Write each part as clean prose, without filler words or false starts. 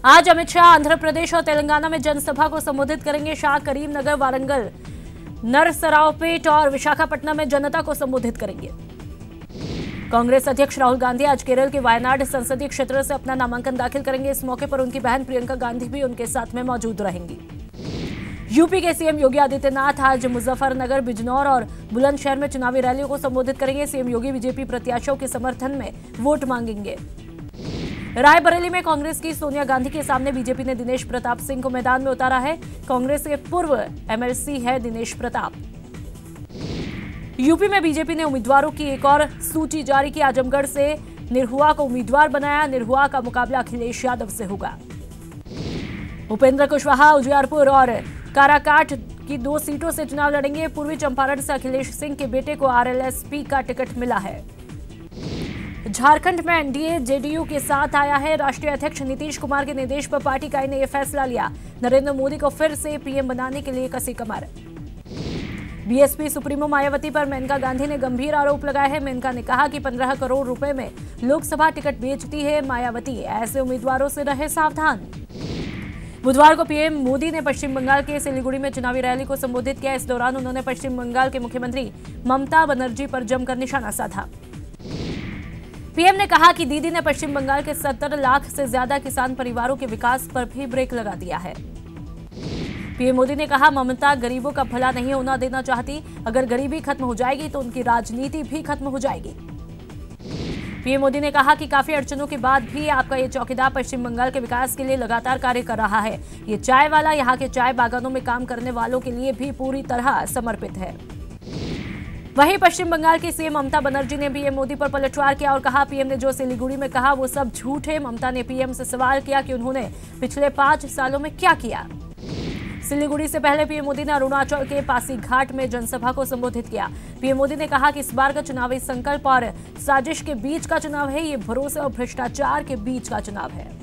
आज अमित शाह आंध्र प्रदेश और तेलंगाना में जनसभा को संबोधित करेंगे। शाह करीमनगर, वारंगल, नरसरावपेट और विशाखापट्टनम में जनता को संबोधित करेंगे। कांग्रेस अध्यक्ष राहुल गांधी आज केरल के वायनाड संसदीय क्षेत्र से अपना नामांकन दाखिल करेंगे। इस मौके पर उनकी बहन प्रियंका गांधी भी उनके साथ में मौजूद रहेंगी। यूपी के सीएम योगी आदित्यनाथ आज मुजफ्फरनगर, बिजनौर और बुलंदशहर में चुनावी रैलियों को संबोधित करेंगे। सीएम योगी बीजेपी प्रत्याशियों के समर्थन में वोट मांगेंगे। रायबरेली में कांग्रेस की सोनिया गांधी के सामने बीजेपी ने दिनेश प्रताप सिंह को मैदान में उतारा है। कांग्रेस के पूर्व एमएलसी है दिनेश प्रताप। यूपी में बीजेपी ने उम्मीदवारों की एक और सूची जारी की। आजमगढ़ से निरहुआ को उम्मीदवार बनाया। निरहुआ का मुकाबला अखिलेश यादव से होगा। उपेंद्र कुशवाहा उजियारपुर और काराकाट की 2 सीटों से चुनाव लड़ेंगे। पूर्वी चंपारण से अखिलेश सिंह के बेटे को आरएलएसपी का टिकट मिला है। झारखंड में एनडीए जेडीयू के साथ आया है। राष्ट्रीय अध्यक्ष नीतीश कुमार के निर्देश पर पार्टी इकाई ने यह फैसला लिया। नरेंद्र मोदी को फिर से पीएम बनाने के लिए कसी कमर। बीएसपी सुप्रीमो मायावती पर मेनका गांधी ने गंभीर आरोप लगाए हैं। मेनका ने कहा कि 15 करोड़ रुपए में लोकसभा टिकट बेचती है मायावती, ऐसे उम्मीदवारों से रहे सावधान। बुधवार को पीएम मोदी ने पश्चिम बंगाल के सिलीगुड़ी में चुनावी रैली को संबोधित किया। इस दौरान उन्होंने पश्चिम बंगाल के मुख्यमंत्री ममता बनर्जी पर जमकर निशाना साधा। पीएम ने कहा कि दीदी ने पश्चिम बंगाल के 70 लाख से ज्यादा किसान परिवारों के विकास पर भी ब्रेक लगा दिया है। पीएम मोदी ने कहा, ममता गरीबों का भला नहीं होना देना चाहती। अगर गरीबी खत्म हो जाएगी तो उनकी राजनीति भी खत्म हो जाएगी। पीएम मोदी ने कहा कि काफी अड़चनों के बाद भी आपका ये चौकीदार पश्चिम बंगाल के विकास के लिए लगातार कार्य कर रहा है। ये चाय वाला यहाँ के चाय बागानों में काम करने वालों के लिए भी पूरी तरह समर्पित है। वहीं पश्चिम बंगाल की सीएम ममता बनर्जी ने पीएम मोदी पर पलटवार किया और कहा, पीएम ने जो सिलीगुड़ी में कहा वो सब झूठ है। ममता ने पीएम से सवाल किया कि उन्होंने पिछले 5 सालों में क्या किया। सिलीगुड़ी से पहले पीएम मोदी ने अरुणाचल के पासीघाट में जनसभा को संबोधित किया। पीएम मोदी ने कहा कि इस बार का चुनावी संकल्प और साजिश के बीच का चुनाव है। ये भरोसे और भ्रष्टाचार के बीच का चुनाव है।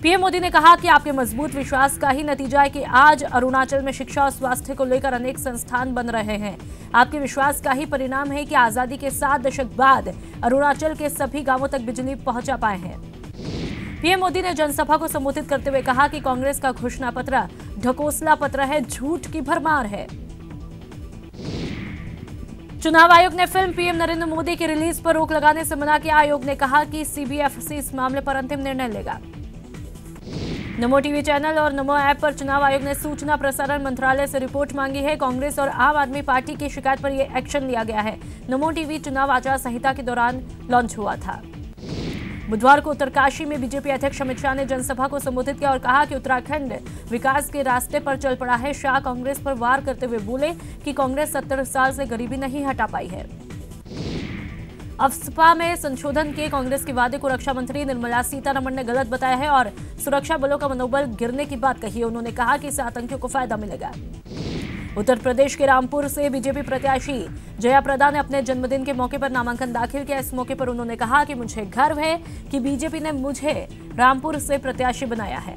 पीएम मोदी ने कहा कि आपके मजबूत विश्वास का ही नतीजा है कि आज अरुणाचल में शिक्षा और स्वास्थ्य को लेकर अनेक संस्थान बन रहे हैं। आपके विश्वास का ही परिणाम है कि आजादी के 7 दशक बाद अरुणाचल के सभी गांवों तक बिजली पहुंचा पाए हैं। पीएम मोदी ने जनसभा को संबोधित करते हुए कहा कि कांग्रेस का घोषणा पत्र ढकोसला पत्र है, झूठ की भरमार है। चुनाव आयोग ने फिल्म पीएम नरेंद्र मोदी की रिलीज पर रोक लगाने से मना किया। आयोग ने कहा कि सीबीएफसी इस मामले पर अंतिम निर्णय लेगा। नमो टीवी चैनल और नमो ऐप पर चुनाव आयोग ने सूचना प्रसारण मंत्रालय से रिपोर्ट मांगी है। कांग्रेस और आम आदमी पार्टी की शिकायत पर यह एक्शन लिया गया है। नमो टीवी चुनाव आचार संहिता के दौरान लॉन्च हुआ था। बुधवार को उत्तरकाशी में बीजेपी अध्यक्ष अमित शाह ने जनसभा को संबोधित किया और कहा कि उत्तराखंड विकास के रास्ते पर चल पड़ा है। शाह कांग्रेस पर वार करते हुए बोले कि कांग्रेस 70 साल से गरीबी नहीं हटा पाई है। अफस्पा में संशोधन के कांग्रेस के वादे को रक्षा मंत्री निर्मला सीतारमण ने गलत बताया है और सुरक्षा बलों का मनोबल गिरने की बात कही है। उन्होंने कहा कि इससे आतंकियों को फायदा मिलेगा। उत्तर प्रदेश के रामपुर से बीजेपी प्रत्याशी जया प्रदा ने अपने जन्मदिन के मौके पर नामांकन दाखिल किया। इस मौके पर उन्होंने कहा कि मुझे गर्व है कि बीजेपी ने मुझे रामपुर से प्रत्याशी बनाया है।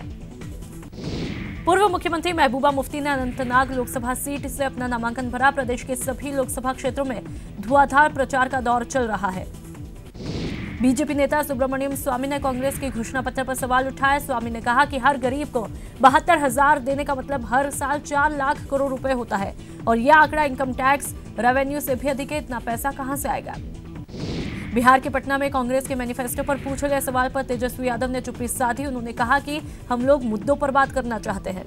पूर्व मुख्यमंत्री महबूबा मुफ्ती ने अनंतनाग लोकसभा सीट से अपना नामांकन भरा। प्रदेश के सभी लोकसभा क्षेत्रों में धुआंधार प्रचार का दौर चल रहा है। बीजेपी नेता सुब्रमण्यम स्वामी ने कांग्रेस के घोषणा पत्र पर सवाल उठाया। स्वामी ने कहा कि हर गरीब को 72,000 देने का मतलब हर साल 4 लाख करोड़ रुपए होता है और यह आंकड़ा इनकम टैक्स रेवेन्यू से भी अधिक है। इतना पैसा कहां से आएगा। बिहार के पटना में कांग्रेस के मैनिफेस्टो पर पूछे गए सवाल पर तेजस्वी यादव ने चुप्पी साधी। उन्होंने कहा कि हम लोग मुद्दों पर बात करना चाहते हैं।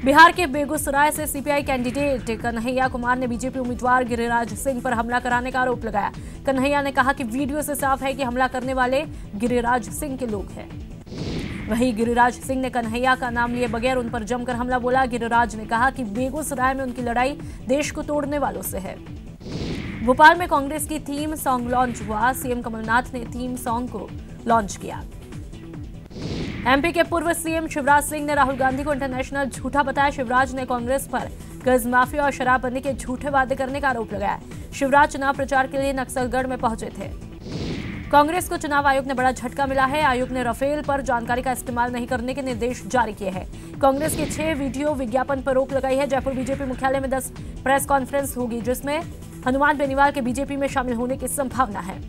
बिहार के बेगूसराय से सीपीआई कैंडिडेट कन्हैया कुमार ने बीजेपी उम्मीदवार गिरिराज सिंह पर हमला कराने का आरोप लगाया। कन्हैया ने कहा कि वीडियो से साफ है कि हमला करने वाले गिरिराज सिंह के लोग हैं। वहीं गिरिराज सिंह ने कन्हैया का नाम लिए बगैर उन पर जमकर हमला बोला। गिरिराज ने कहा कि बेगूसराय में उनकी लड़ाई देश को तोड़ने वालों से है। भोपाल में कांग्रेस की थीम सॉन्ग लॉन्च हुआ। सीएम कमलनाथ ने थीम सॉन्ग को लॉन्च किया। एमपी के पूर्व सीएम शिवराज सिंह ने राहुल गांधी को इंटरनेशनल झूठा बताया। शिवराज ने कांग्रेस पर कर्ज माफिया और शराबबंदी के झूठे वादे करने का आरोप लगाया। शिवराज चुनाव प्रचार के लिए नक्सलगढ़ में पहुंचे थे। कांग्रेस को चुनाव आयोग ने बड़ा झटका मिला है। आयोग ने राफेल पर जानकारी का इस्तेमाल नहीं करने के निर्देश जारी किए हैं। कांग्रेस के 6 वीडियो विज्ञापन पर रोक लगाई है। जयपुर बीजेपी मुख्यालय में 10 प्रेस कॉन्फ्रेंस होगी, जिसमें हनुमान बेनीवाल के बीजेपी में शामिल होने की संभावना है।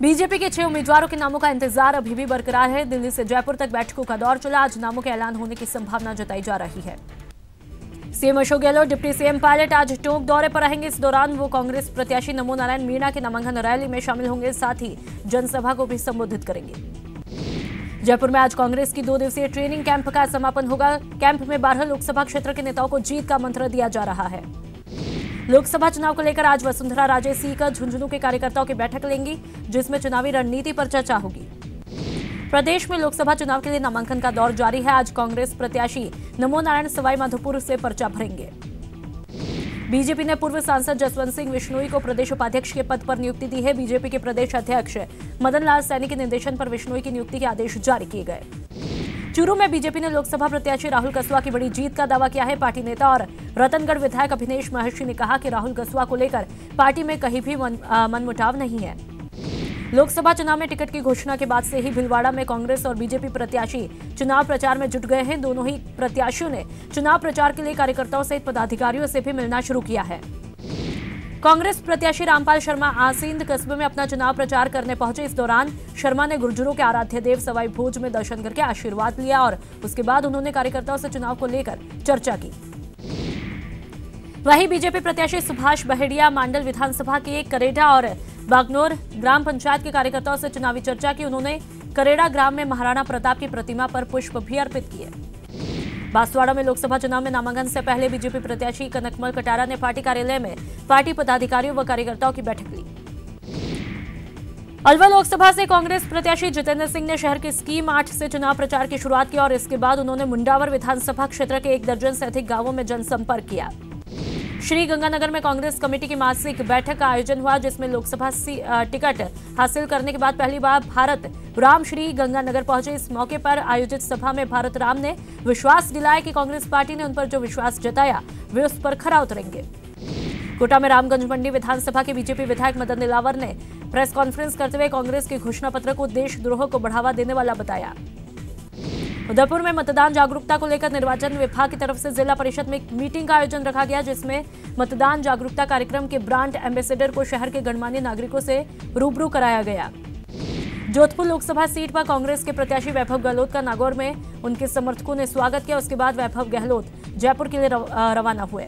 बीजेपी के 6 उम्मीदवारों के नामों का इंतजार अभी भी बरकरार है। दिल्ली से जयपुर तक बैठकों का दौर चला। आज नामों के ऐलान होने की संभावना जताई जा रही है। CM Ashok Gehlot, deputy CM pilot आज टोंक दौरे पर रहेंगे। इस दौरान वो कांग्रेस प्रत्याशी नमो नारायण मीणा के नामांकन रैली में शामिल होंगे, साथ ही जनसभा को भी संबोधित करेंगे। जयपुर में आज कांग्रेस की 2 दिवसीय ट्रेनिंग कैंप का समापन होगा। कैंप में 12 लोकसभा क्षेत्र के नेताओं को जीत का मंत्र दिया जा रहा है। लोकसभा चुनाव को लेकर आज वसुंधरा राजे सीकर झुंझुनू के कार्यकर्ताओं की बैठक लेंगी, जिसमें चुनावी रणनीति पर चर्चा होगी। प्रदेश में लोकसभा चुनाव के लिए नामांकन का दौर जारी है। आज कांग्रेस प्रत्याशी नमो नारायण सवाई माधोपुर से पर्चा भरेंगे। बीजेपी ने पूर्व सांसद जसवंत सिंह विश्नोई को प्रदेश उपाध्यक्ष के पद पर नियुक्ति दी है। बीजेपी के प्रदेश अध्यक्ष मदन लाल सैनी के निर्देशन पर विश्नोई की नियुक्ति के आदेश जारी किए गए। चूरू में बीजेपी ने लोकसभा प्रत्याशी राहुल कसवा की बड़ी जीत का दावा किया है। पार्टी नेता और रतनगढ़ विधायक अभिनेश महर्षि ने कहा कि राहुल कसवा को लेकर पार्टी में कहीं भी मनमुटाव नहीं है। लोकसभा चुनाव में टिकट की घोषणा के बाद से ही भीलवाड़ा में कांग्रेस और बीजेपी प्रत्याशी चुनाव प्रचार में जुट गए हैं। दोनों ही प्रत्याशियों ने चुनाव प्रचार के लिए कार्यकर्ताओं सहित पदाधिकारियों से भी मिलना शुरू किया है। कांग्रेस प्रत्याशी रामपाल शर्मा आसींद कस्बे में अपना चुनाव प्रचार करने पहुंचे। इस दौरान शर्मा ने गुर्जरों के आराध्य देव सवाई भोज में दर्शन करके आशीर्वाद लिया और उसके बाद उन्होंने कार्यकर्ताओं से चुनाव को लेकर चर्चा की। वहीं बीजेपी प्रत्याशी सुभाष बहेड़िया मांडल विधानसभा के करेड़ा और बागनौर ग्राम पंचायत के कार्यकर्ताओं से चुनावी चर्चा की। उन्होंने करेड़ा ग्राम में महाराणा प्रताप की प्रतिमा पर पुष्प भी अर्पित किए। बांसवाड़ा में लोकसभा चुनाव में नामांकन से पहले बीजेपी प्रत्याशी कनकमल कटारा ने पार्टी कार्यालय में पार्टी पदाधिकारियों व कार्यकर्ताओं की बैठक ली। अलवर लोकसभा से कांग्रेस प्रत्याशी जितेंद्र सिंह ने शहर के स्कीम 8 से चुनाव प्रचार की शुरुआत की और इसके बाद उन्होंने मुंडावर विधानसभा क्षेत्र के 1 दर्जन से अधिक गांवों में जनसंपर्क किया। श्री गंगानगर में कांग्रेस कमेटी की मासिक बैठक का आयोजन हुआ, जिसमें लोकसभा टिकट हासिल करने के बाद पहली बार भारत राम श्री गंगानगर पहुंचे। इस मौके पर आयोजित सभा में भारत राम ने विश्वास दिलाया कि कांग्रेस पार्टी ने उन पर जो विश्वास जताया वे उस पर खरा उतरेंगे। कोटा में रामगंज मंडी विधानसभा के बीजेपी विधायक मदन दिलावर ने प्रेस कॉन्फ्रेंस करते हुए कांग्रेस के घोषणा पत्र को देशद्रोह को बढ़ावा देने वाला बताया। उदयपुर में मतदान जागरूकता को लेकर निर्वाचन विभाग की तरफ से जिला परिषद में एक मीटिंग का आयोजन रखा गया, जिसमें मतदान जागरूकता कार्यक्रम के ब्रांड एम्बेसडर को शहर के गणमान्य नागरिकों से रूबरू कराया गया। जोधपुर लोकसभा सीट पर कांग्रेस के प्रत्याशी वैभव गहलोत का नागौर में उनके समर्थकों ने स्वागत किया। उसके बाद वैभव गहलोत जयपुर के लिए रवाना हुए।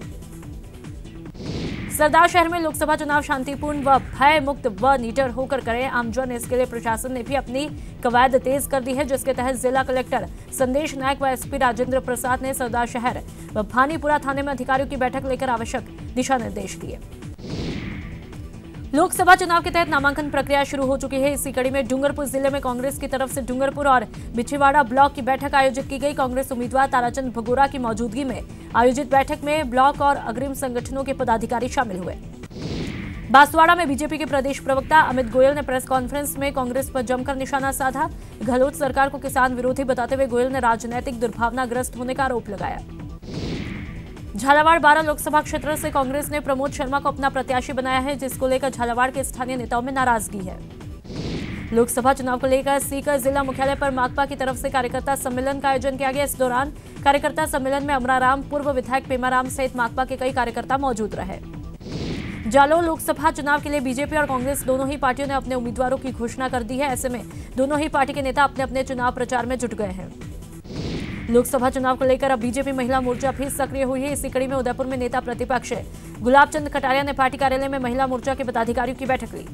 सरदार शहर में लोकसभा चुनाव शांतिपूर्ण व भय मुक्त व निडर होकर करें आमजन, इसके लिए प्रशासन ने भी अपनी कवायद तेज कर दी है, जिसके तहत जिला कलेक्टर संदेश नायक व एसपी राजेंद्र प्रसाद ने सरदार शहर व भानीपुरा थाने में अधिकारियों की बैठक लेकर आवश्यक दिशा निर्देश दिए। लोकसभा चुनाव के तहत नामांकन प्रक्रिया शुरू हो चुकी है। इसी कड़ी में डूंगरपुर जिले में कांग्रेस की तरफ से डूंगरपुर और बिछीवाड़ा ब्लॉक की बैठक आयोजित की गई। कांग्रेस उम्मीदवार ताराचंद भगोरा की मौजूदगी में आयोजित बैठक में ब्लॉक और अग्रिम संगठनों के पदाधिकारी शामिल हुए। बांसवाड़ा में बीजेपी के प्रदेश प्रवक्ता अमित गोयल ने प्रेस कॉन्फ्रेंस में कांग्रेस पर जमकर निशाना साधा। गहलोत सरकार को किसान विरोधी बताते हुए गोयल ने राजनीतिक दुर्भावनाग्रस्त होने का आरोप लगाया। झालावाड़ 12 लोकसभा क्षेत्र से कांग्रेस ने प्रमोद शर्मा को अपना प्रत्याशी बनाया है, जिसको लेकर झालावाड़ के स्थानीय नेताओं में नाराजगी है। लोकसभा चुनाव को लेकर सीकर जिला मुख्यालय पर माकपा की तरफ से कार्यकर्ता सम्मेलन का आयोजन किया गया। इस दौरान कार्यकर्ता सम्मेलन में अमराराम, पूर्व विधायक पेमाराम सहित माकपा के कई कार्यकर्ता मौजूद रहे। जालौर लोकसभा चुनाव के लिए बीजेपी और कांग्रेस दोनों ही पार्टियों ने अपने उम्मीदवारों की घोषणा कर दी है। ऐसे में दोनों ही पार्टी के नेता अपने अपने चुनाव प्रचार में जुट गए हैं। लोकसभा चुनाव को लेकर अब बीजेपी महिला मोर्चा भी सक्रिय हुई है। इसी कड़ी में उदयपुर में नेता प्रतिपक्ष गुलाब चंद कटारिया ने पार्टी कार्यालय में महिला मोर्चा के पदाधिकारियों की बैठक ली।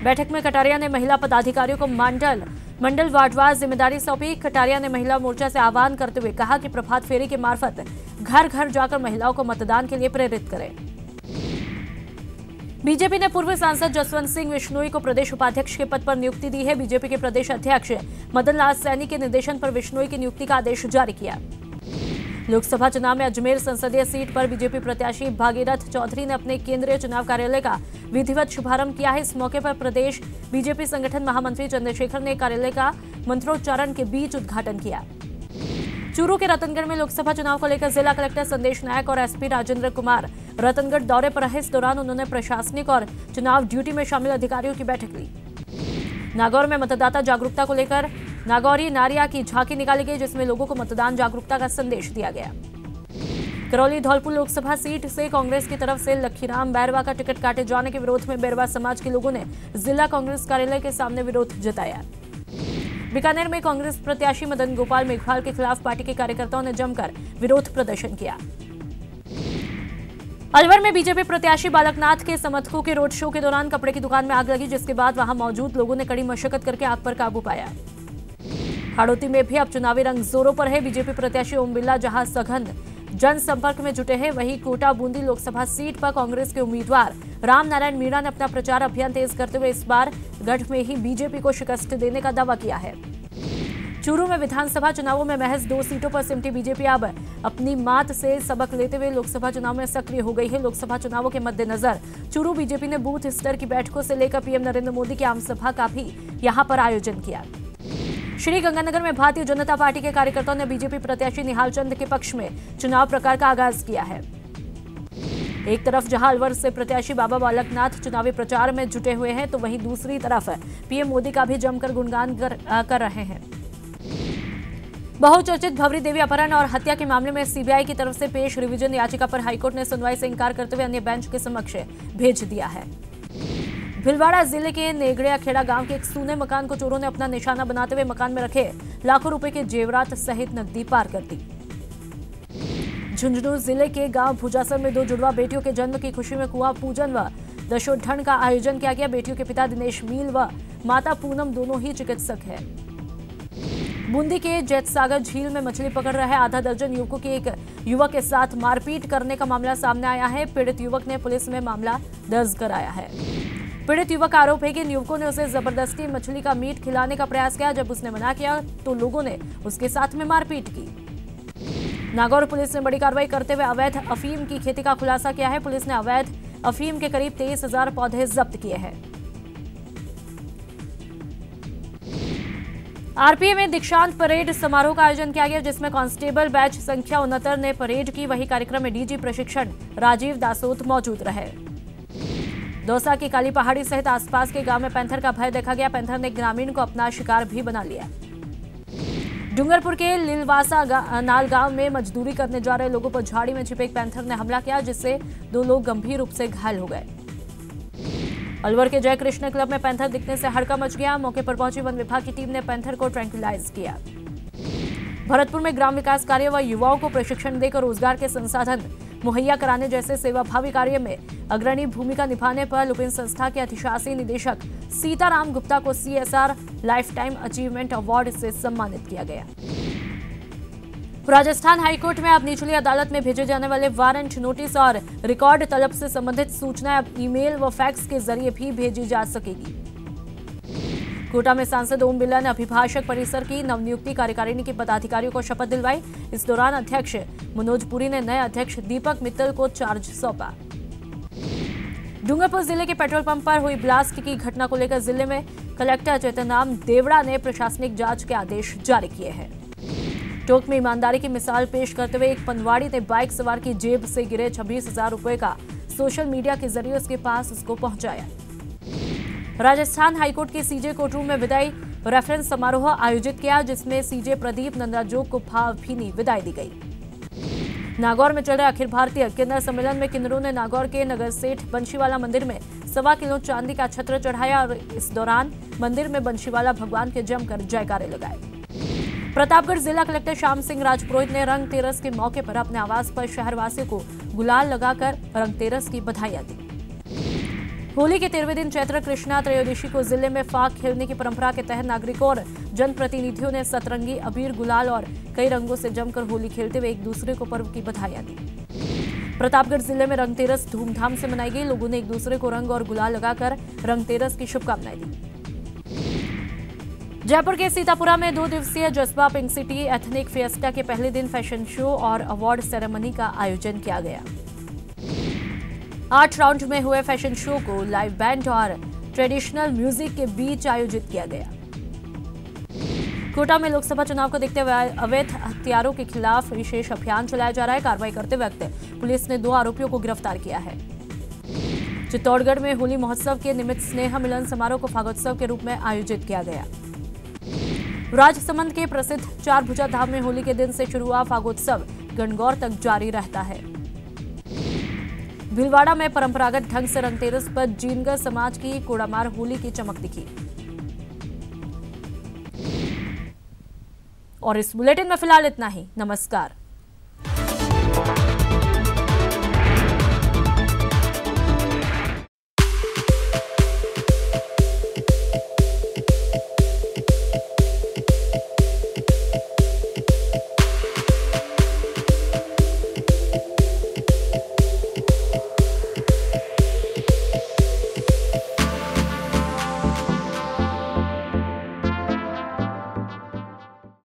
बैठक में कटारिया ने महिला पदाधिकारियों को मंडल वार्डवार जिम्मेदारी सौंपी। कटारिया ने महिला मोर्चा से आह्वान करते हुए कहा कि प्रभात फेरी के मार्फत घर घर जाकर महिलाओं को मतदान के लिए प्रेरित करें। बीजेपी ने पूर्व सांसद जसवंत सिंह विश्नोई को प्रदेश उपाध्यक्ष के पद पर नियुक्ति दी है। बीजेपी के प्रदेश अध्यक्ष मदन लाल सैनी के निर्देशन पर विश्नोई की नियुक्ति का आदेश जारी किया। लोकसभा चुनाव में अजमेर संसदीय सीट पर बीजेपी प्रत्याशी भागीरथ चौधरी ने अपने केंद्रीय चुनाव कार्यालय का विधिवत शुभारंभ किया है। इस मौके पर प्रदेश बीजेपी संगठन महामंत्री चंद्रशेखर ने कार्यालय का मंत्रोच्चारण के बीच उद्घाटन किया। चूरू के रतनगढ़ में लोकसभा चुनाव को लेकर जिला कलेक्टर संदेश नायक और एसपी राजेंद्र कुमार रतनगढ़ दौरे पर रहे। इस दौरान उन्होंने प्रशासनिक और चुनाव ड्यूटी में शामिल अधिकारियों की बैठक ली। नागौर में मतदाता जागरूकता को लेकर नागौरी नारिया की झांकी निकाली गई, जिसमें लोगों को मतदान जागरूकता का संदेश दिया गया। करौली धौलपुर लोकसभा सीट से कांग्रेस की तरफ से लखीराम बैरवा का टिकट काटे जाने के विरोध में बैरवा समाज के लोगों ने जिला कांग्रेस कार्यालय के सामने विरोध जताया। बीकानेर में कांग्रेस प्रत्याशी मदन गोपाल मेघवाल के खिलाफ पार्टी के कार्यकर्ताओं ने जमकर विरोध प्रदर्शन किया। अलवर में बीजेपी प्रत्याशी बालकनाथ के समर्थकों के रोड शो के दौरान कपड़े की दुकान में आग लगी, जिसके बाद वहां मौजूद लोगों ने कड़ी मशक्कत करके आग पर काबू पाया। हाड़ौती में भी अब चुनावी रंग जोरों पर है। बीजेपी प्रत्याशी ओम बिरला जहां सघन जनसंपर्क में जुटे हैं, वहीं कोटा बूंदी लोकसभा सीट पर कांग्रेस के उम्मीदवार राम नारायण मीणा ने अपना प्रचार अभियान तेज करते हुए इस बार गढ़ में ही बीजेपी को शिकस्त देने का दावा किया है। चूरू में विधानसभा चुनावों में महज 2 सीटों पर सिमटी बीजेपी अब अपनी मात से सबक लेते हुए लोकसभा चुनाव में सक्रिय हो गई है। लोकसभा चुनावों के मद्देनजर चूरू बीजेपी ने बूथ स्तर की बैठकों से लेकर पीएम नरेंद्र मोदी की आम सभा का भी यहां पर आयोजन किया। श्री गंगानगर में भारतीय जनता पार्टी के कार्यकर्ताओं ने बीजेपी प्रत्याशी निहाल चंद के पक्ष में चुनाव प्रचार का आगाज किया है। एक तरफ जहां अलवर से प्रत्याशी बाबा बालकनाथ चुनावी प्रचार में जुटे हुए हैं, तो वहीं दूसरी तरफ पीएम मोदी का भी जमकर गुणगान कर रहे हैं। बहुचर्चित भवरी देवी अपहरण और हत्या के मामले में सीबीआई की तरफ से पेश रिवीजन याचिका पर हाईकोर्ट ने सुनवाई से इंकार करते हुए अन्य बेंच के समक्ष भेज दिया है। भिलवाड़ा जिले के नेगड़िया खेड़ा गांव के एक सूने मकान को चोरों ने अपना निशाना बनाते हुए मकान में रखे लाखों रुपए के जेवरात सहित नकदी पार कर दी। झुंझुनू जिले के गांव भुजासर में 2 जुड़वा बेटियों के जन्म की खुशी में कुआं पूजन व दशोढन का आयोजन किया गया। बेटियों के पिता दिनेश मील व माता पूनम दोनों ही चिकित्सक हैं। बूंदी के जैतसागर झील में मछली पकड़ रहे आधा दर्जन युवकों के एक युवक के साथ मारपीट करने का मामला सामने आया है। पीड़ित युवक ने पुलिस में मामला दर्ज कराया है। पीड़ित युवक का आरोप है कि इन युवकों ने उसे जबरदस्ती मछली का मीट खिलाने का प्रयास किया। जब उसने मना किया तो लोगों ने उसके साथ में मारपीट की। नागौर पुलिस ने बड़ी कार्रवाई करते हुए अवैध अफीम की खेती का खुलासा किया है। पुलिस ने अवैध अफीम के करीब 23,000 पौधे जब्त किए हैं। आरपीए में दीक्षांत परेड समारोह का आयोजन किया गया, जिसमें कांस्टेबल बैच संख्या 69 ने परेड की। वही कार्यक्रम में डीजी प्रशिक्षण राजीव दासोत मौजूद रहे। दौसा की काली पहाड़ी सहित आसपास के गांव में पैंथर का भय देखा गया। पैंथर ने ग्रामीण को अपना शिकार भी बना लिया। डूंगरपुर के लिलवासा नाल गांव में मजदूरी करने जा रहे लोगों पर झाड़ी में छिपे एक पैंथर ने हमला किया, जिससे 2 लोग गंभीर रूप से घायल हो गए। अलवर के जय कृष्ण क्लब में पैंथर दिखने से हड़कंप मच गया। मौके पर पहुंची वन विभाग की टीम ने पैंथर को ट्रैंक्विलाइज किया। भरतपुर में ग्राम विकास कार्य व युवाओं को प्रशिक्षण देकर रोजगार के संसाधन मुहैया कराने जैसे सेवाभावी कार्य में अग्रणी भूमिका निभाने पर लुपिन संस्था के अधिशासी निदेशक सीताराम गुप्ता को CSR life time achievement award से सम्मानित किया गया। राजस्थान हाईकोर्ट में अब निचली अदालत में भेजे जाने वाले वारंट, नोटिस और रिकॉर्ड तलब से संबंधित सूचनाएं अब ईमेल व फैक्स के जरिए भी भेजी जा सकेगी। कोटा में सांसद ओम बिरला ने अभिभाषक परिसर की नवनियुक्ति कार्यकारिणी के पदाधिकारियों को शपथ दिलवाई। इस दौरान अध्यक्ष मनोज पुरी ने नए अध्यक्ष दीपक मित्तल को चार्ज सौंपा। डूंगरपुर जिले के पेट्रोल पंप पर हुई ब्लास्ट की घटना को लेकर जिले में कलेक्टर चेतनाम देवड़ा ने प्रशासनिक जांच के आदेश जारी किए हैं। टोंक में ईमानदारी की मिसाल पेश करते हुए एक पनवाड़ी ने बाइक सवार की जेब से गिरे 26,000 रुपए का सोशल मीडिया के जरिए उसके पास उसको पहुंचाया। राजस्थान हाईकोर्ट के सीजे कोर्टरूम में विदाई रेफरेंस समारोह आयोजित किया, जिसमें सीजे प्रदीप नंदाजोग को भावभीनी विदाई दी गई। नागौर में चल रहे अखिल भारतीय किन्नर सम्मेलन में किन्नरों ने नागौर के नगर सेठ बंशीवाला मंदिर में 1.25 किलो चांदी का छत्र चढ़ाया और इस दौरान मंदिर में बंशीवाला भगवान के जमकर जयकारे लगाए। प्रतापगढ़ जिला कलेक्टर श्याम सिंह राजपुरोहित ने रंगतेरस के मौके पर अपने आवास पर शहरवासियों को गुलाल लगाकर रंगतेरस की बधाइयां दी। होली के 13वें दिन चैत्र कृष्णा त्रयोदशी को जिले में फाग खेलने की परंपरा के तहत नागरिकों और जनप्रतिनिधियों ने सतरंगी, अबीर, गुलाल और कई रंगों से जमकर होली खेलते हुए एक दूसरे को पर्व की बधाइयां दी। प्रतापगढ़ जिले में रंगतेरस धूमधाम से मनाई गई। लोगों ने एक दूसरे को रंग और गुलाल लगाकर रंगतेरस की शुभकामनाएं दी। जयपुर के सीतापुरा में 2 दिवसीय जज्बा पिंक सिटी एथनिक फिएस्टा के पहले दिन फैशन शो और अवार्ड सेरेमनी का आयोजन किया गया। 8 राउंड में हुए फैशन शो को लाइव बैंड और ट्रेडिशनल म्यूजिक के बीच आयोजित किया गया। कोटा में लोकसभा चुनाव को देखते हुए अवैध हथियारों के खिलाफ विशेष अभियान चलाया जा रहा है। कार्रवाई करते वक्त पुलिस ने 2 आरोपियों को गिरफ्तार किया है। चित्तौड़गढ़ में होली महोत्सव के निमित्त स्नेह मिलन समारोह को फागोत्सव के रूप में आयोजित किया गया। राजसमंद के प्रसिद्ध 4 भुजा धाम में होली के दिन से शुरू हुआ फागोत्सव गणगौर तक जारी रहता है। भीलवाड़ा में परंपरागत ढंग से धनतेरस पर जीनगर समाज की कोड़ामार होली की चमक दिखी। और इस बुलेटिन में फिलहाल इतना ही। नमस्कार।